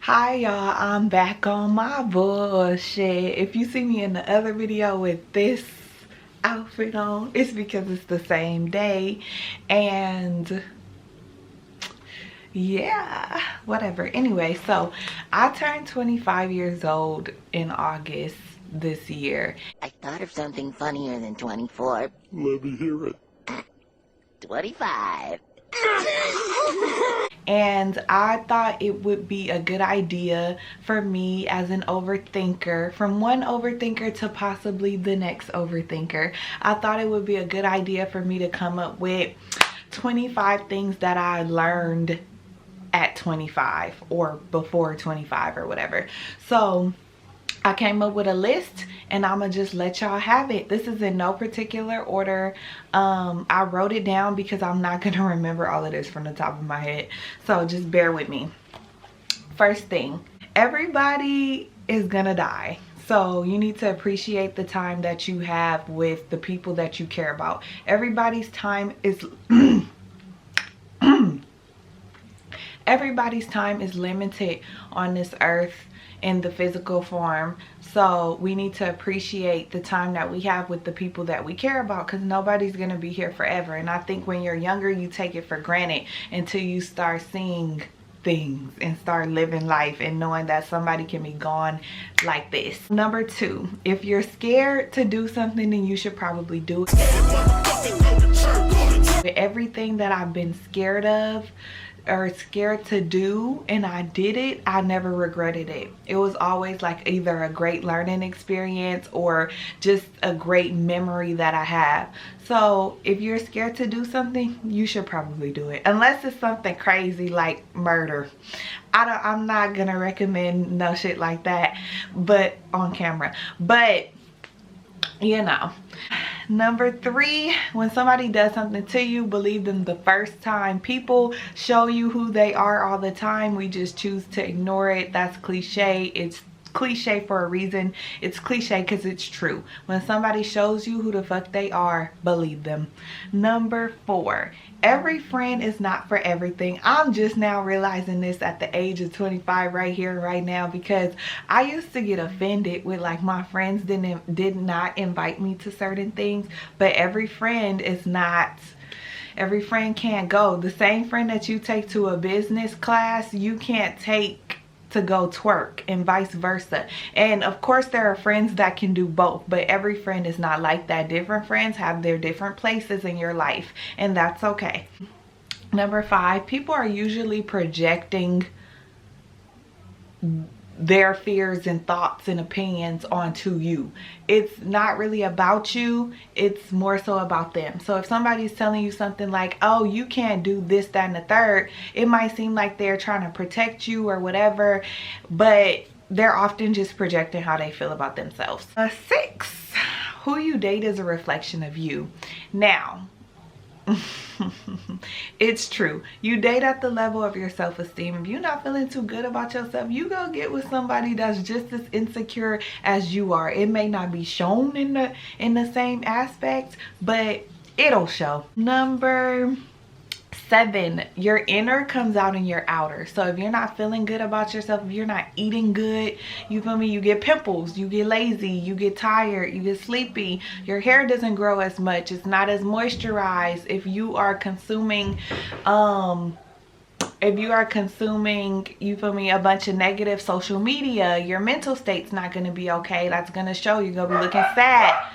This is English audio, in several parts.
Hi y'all, I'm back on my bullshit. If you see me in the other video with this outfit on, it's because it's the same day. And yeah, whatever. Anyway, so I turned 25 years old in August this year. I thought of something funnier than 24. Let me hear it. 25. And I thought it would be a good idea for me as an overthinker, from one overthinker to possibly the next overthinker. I thought it would be a good idea for me to come up with 25 things that I learned at 25 or before 25 or whatever. So I came up with a list and I'm gonna just let y'all have it. This is in no particular order. I wrote it down because I'm not gonna remember all of this from the top of my head, so just bear with me. First thing, everybody is gonna die, so you need to appreciate the time that you have with the people that you care about. Everybody's time is everybody's time is limited on this earth in the physical form, so we need to appreciate the time that we have with the people that we care about, because nobody's gonna be here forever. And I think when you're younger you take it for granted until you start seeing things and start living life and knowing that somebody can be gone like this. Number two, if you're scared to do something, then you should probably do it. Everything that I've been scared of or scared to do and I did it, I never regretted it. It was always like either a great learning experience or just a great memory that I have. So if you're scared to do something, you should probably do it, unless it's something crazy like murder. I'm not gonna recommend no shit like that, but on camera. But you know. Number three, when somebody does something to you, believe them the first time. People show you who they are all the time. We just choose to ignore it. That's cliche. It's cliche for a reason. It's cliche because it's true. When somebody shows you who the fuck they are, believe them. Number four, every friend is not for everything. I'm just now realizing this at the age of 25 right here right now, because I used to get offended with like my friends did not invite me to certain things. But every friend is not, every friend can't go. The same friend that you take to a business class, you can't take to go twerk, and vice versa. And of course there are friends that can do both, but every friend is not like that. Different friends have their different places in your life, and that's okay. Number five, people are usually projecting their fears and thoughts and opinions onto you. It's not really about you, it's more so about them. So if somebody's telling you something like, oh, you can't do this, that, and the third, it might seem like they're trying to protect you or whatever, but they're often just projecting how they feel about themselves. Six, who you date is a reflection of you. Now, it's true. You date at the level of your self-esteem. If you're not feeling too good about yourself, you go get with somebody that's just as insecure as you are. It may not be shown in the same aspect, but it'll show. Number seven, your inner comes out in your outer. So if you're not feeling good about yourself, if you're not eating good, you feel me, you get pimples, you get lazy, you get tired, you get sleepy, your hair doesn't grow as much, it's not as moisturized. If you are consuming you feel me, a bunch of negative social media, your mental state's not going to be okay. That's going to show. You're going to be looking sad.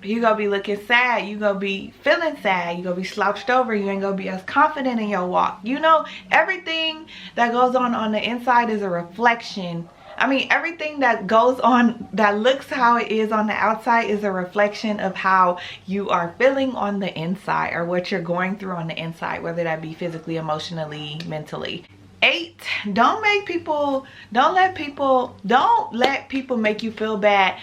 You gonna be looking sad, you gonna be feeling sad, you gonna be slouched over, you ain't gonna be as confident in your walk. You know, everything that goes on the inside is a reflection. I mean, everything that goes on, that looks how it is on the outside, is a reflection of how you are feeling on the inside, or what you're going through on the inside, whether that be physically, emotionally, mentally. 8, don't let people make you feel bad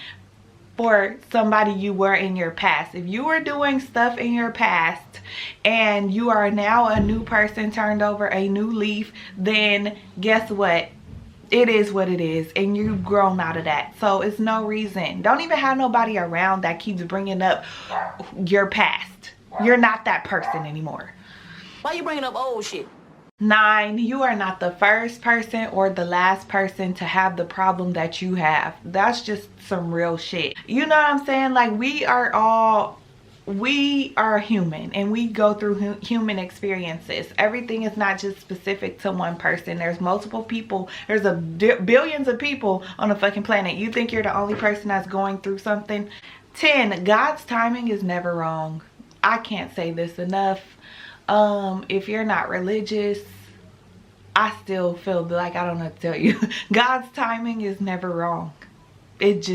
for somebody you were in your past. If you were doing stuff in your past and you are now a new person, turned over a new leaf, then guess what? It is what it is, and you've grown out of that. So it's no reason. Don't even have nobody around that keeps bringing up your past. You're not that person anymore. Why you bringing up old shit? 9, you are not the first person or the last person to have the problem that you have. That's just some real shit. You know what I'm saying? Like, we are human and we go through human experiences. Everything is not just specific to one person. There's multiple people. There's billions of people on the fucking planet. You think you're the only person that's going through something? 10, God's timing is never wrong. I can't say this enough. If you're not religious, I still feel like I don't know what to tell you. God's timing is never wrong. It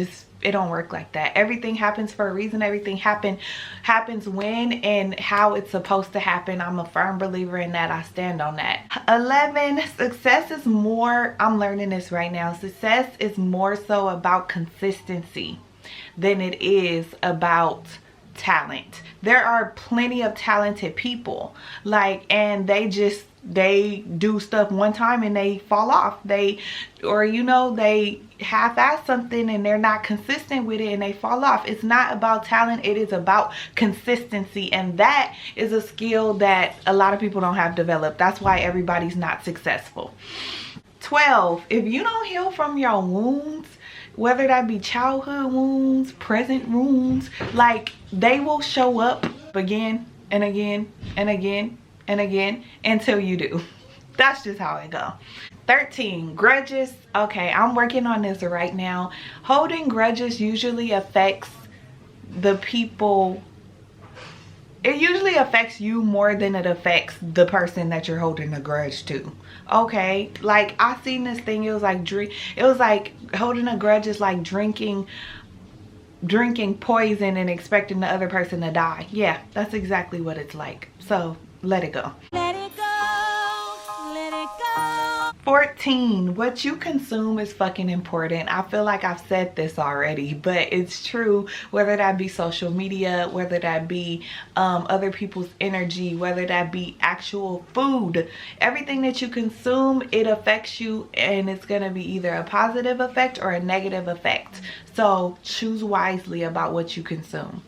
don't work like that. Everything happens for a reason. Everything happens when and how it's supposed to happen. I'm a firm believer in that. I stand on that. 11, success is more, I'm learning this right now. Success is more so about consistency than it is about talent. There are plenty of talented people, like, and they do stuff one time and they fall off. They half-ass something and they're not consistent with it and they fall off. It's not about talent, it is about consistency, and that is a skill that a lot of people don't have developed. That's why everybody's not successful. 12, if you don't heal from your wounds, whether that be childhood wounds, present wounds, like, they will show up again and again and again and again until you do. That's just how it go. 13, grudges. Okay, I'm working on this right now. Holding grudges usually affects the people. It usually affects you more than it affects the person that you're holding a grudge to. Okay, like, I seen this thing. It was like holding a grudge is like drinking poison and expecting the other person to die. Yeah, that's exactly what it's like. So let it go. Let it go. Let it go. 14, what you consume is fucking important. I feel like I've said this already, but it's true. Whether that be social media, whether that be other people's energy, whether that be actual food, everything that you consume, it affects you, and it's gonna be either a positive effect or a negative effect. So choose wisely about what you consume.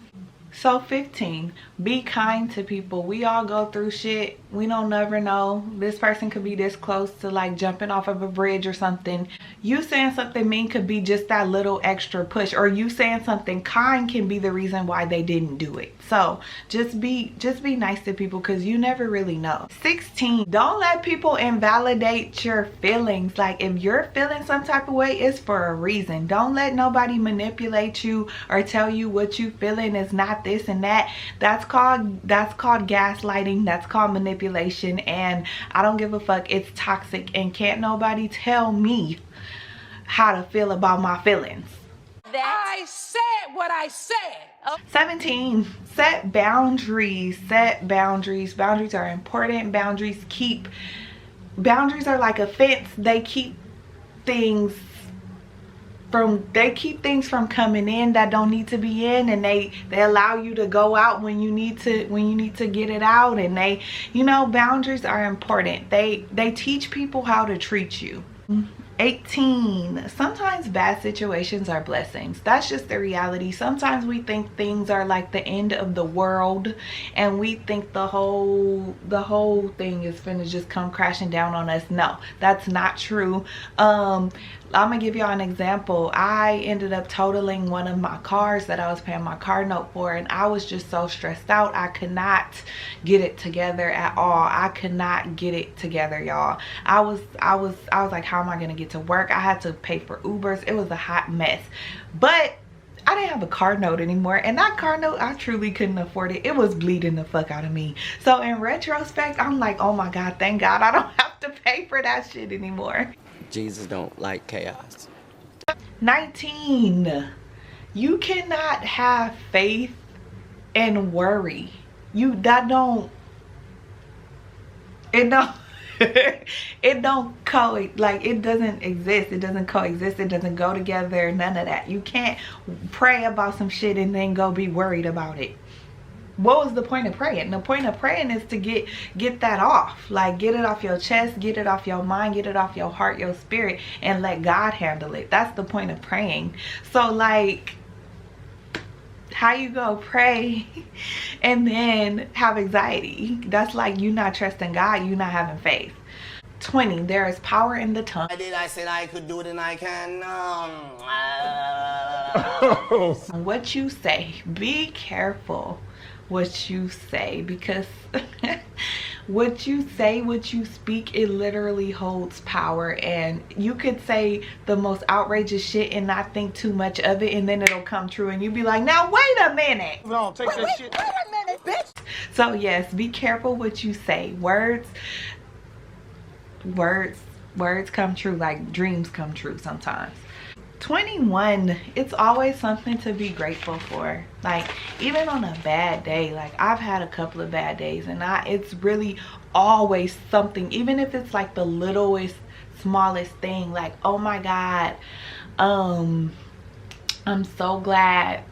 So 15, be kind to people. We all go through shit. We don't never know. This person could be this close to like jumping off of a bridge or something. You saying something mean could be just that little extra push, or you saying something kind can be the reason why they didn't do it. So just be nice to people, because you never really know. 16, don't let people invalidate your feelings. Like, if you're feeling some type of way, it's for a reason. Don't let nobody manipulate you or tell you what you feeling is not this and that. That's called gaslighting. That's called manipulation, and I don't give a fuck. It's toxic, and can't nobody tell me how to feel about my feelings. I said what I said. 17, set boundaries. Set boundaries. Boundaries are important. Boundaries are like a fence. They keep things from coming in that don't need to be in, and they allow you to go out when you need to get it out. And boundaries are important. They teach people how to treat you. 18, sometimes bad situations are blessings. That's just the reality. Sometimes we think things are like the end of the world, and we think the whole thing is finna just come crashing down on us. No, that's not true. I'm gonna give y'all an example. I ended up totaling one of my cars that I was paying my car note for, and I was just so stressed out. I could not get it together at all. I could not get it together, y'all. I was like, how am I gonna get to work? I had to pay for Ubers. It was a hot mess. But I didn't have a car note anymore, and that car note, I truly couldn't afford it. It was bleeding the fuck out of me. So in retrospect, I'm like, oh my God, thank God I don't have to pay for that shit anymore. Jesus don't like chaos. 19, you cannot have faith and worry. It don't it doesn't exist. It doesn't coexist. It doesn't go together. None of that. You can't pray about some shit and then go be worried about it. What was the point of praying? The point of praying is to get that off. Like, get it off your chest, get it off your mind, get it off your heart, your spirit, and let God handle it. That's the point of praying. So, like, how you go pray and then have anxiety? That's like you not trusting God, you not having faith. 20, there is power in the tongue. I said I could do it and I can. What you say, be careful what you say, because what you say, what you speak, it literally holds power. And you could say the most outrageous shit and not think too much of it, and then it'll come true and you be like, now wait a minute. No, take that shit. Wait a minute, bitch. So yes, be careful what you say. Words come true, like dreams come true sometimes. 21, it's always something to be grateful for. Like, even on a bad day, like I've had a couple of bad days, and it's really always something, even if it's like the littlest, smallest thing, like, oh my God, I'm so glad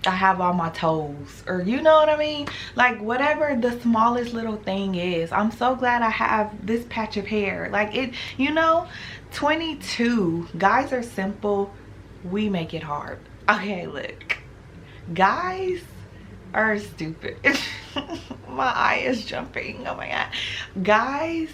I have all my toes, or you know what I mean, like whatever the smallest little thing is. I'm so glad I have this patch of hair, like it, you know. 22, guys are simple, we make it hard. Okay, look, guys are stupid. My eye is jumping, oh my God.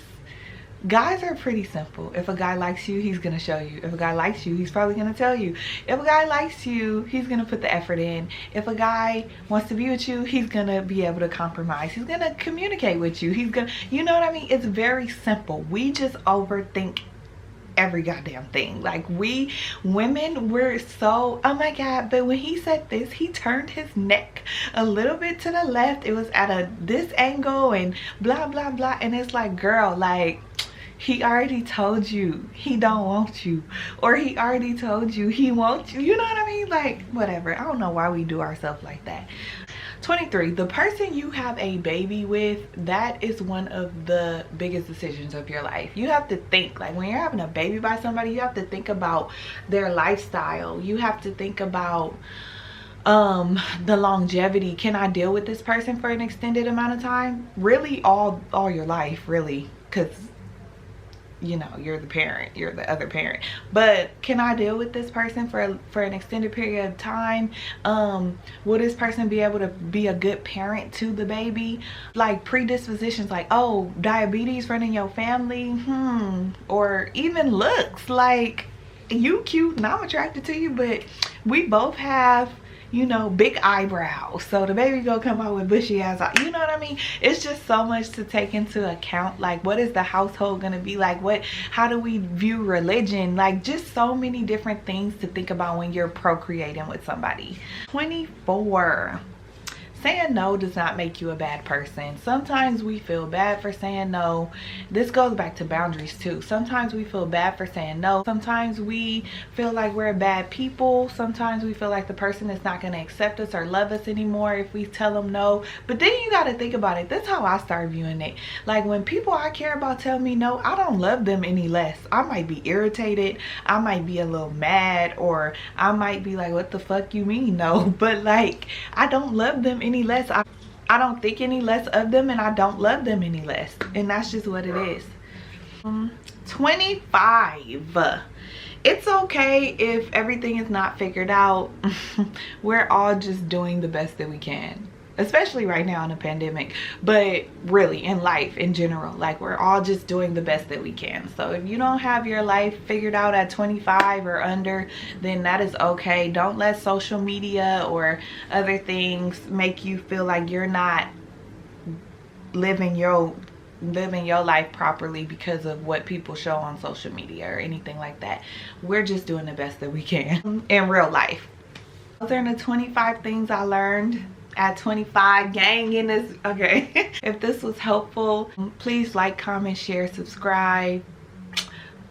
Guys are pretty simple. If a guy likes you, he's gonna show you. If a guy likes you, he's probably gonna tell you. If a guy likes you, he's gonna put the effort in. If a guy wants to be with you, he's gonna be able to compromise. He's gonna communicate with you. He's gonna, you know what I mean? It's very simple. We just overthink every goddamn thing. Like, we women, we're so, oh my God. But when he said this, he turned his neck a little bit to the left. It was at this angle and blah blah blah, and it's like, girl, like, he already told you he don't want you, or he already told you he wants you. You know what I mean? Like, whatever. I don't know why we do ourselves like that. 23, the person you have a baby with, that is one of the biggest decisions of your life. You have to think, like, when you're having a baby by somebody, you have to think about their lifestyle. You have to think about the longevity. Can I deal with this person for an extended amount of time? Really, all your life, really, because you know, you're the parent, you're the other parent. But can I deal with this person for an extended period of time? Will this person be able to be a good parent to the baby? Like, predispositions, like, oh, diabetes running your family, or even looks, like, you cute and I'm attracted to you, but we both have, you know, big eyebrows, so the baby gonna come out with bushy ass eyes. You know what I mean? It's just so much to take into account. Like, what is the household gonna be like? How do we view religion? Like, just so many different things to think about when you're procreating with somebody. 24, saying no does not make you a bad person. Sometimes we feel bad for saying no. This goes back to boundaries too. Sometimes we feel bad for saying no. Sometimes we feel like we're bad people. Sometimes we feel like the person is not going to accept us or love us anymore if we tell them no. But then you got to think about it. That's how I start viewing it. Like, when people I care about tell me no, I don't love them any less. I might be irritated. I might be a little mad, or I might be like, what the fuck you mean no? But like, I don't love them any less. I don't think any less of them, and I don't love them any less, and that's just what it is. 25, it's okay if everything is not figured out. We're all just doing the best that we can, especially right now in a pandemic, but really in life in general. Like, we're all just doing the best that we can. So if you don't have your life figured out at 25 or under, then that is okay. Don't let social media or other things make you feel like you're not living your life properly because of what people show on social media or anything like that. We're just doing the best that we can in real life. Those are the 25 things I learned at 25, gang, in this. Okay. If this was helpful, please like, comment, share, subscribe.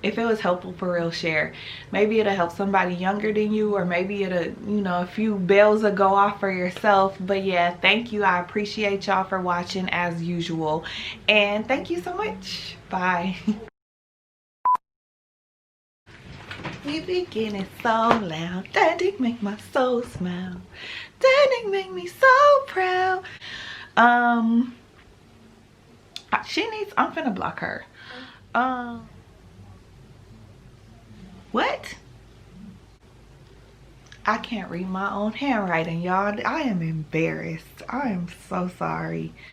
If it was helpful, for real, share. Maybe it'll help somebody younger than you, or maybe it'll, you know, a few bells will go off for yourself. But yeah, thank you. I appreciate y'all for watching as usual, and thank you so much. Bye. We begin it so loud. Daddy make my soul smile. Daddy make me so proud. She needs, I'm finna block her. What? I can't read my own handwriting, y'all. I am embarrassed. I am so sorry.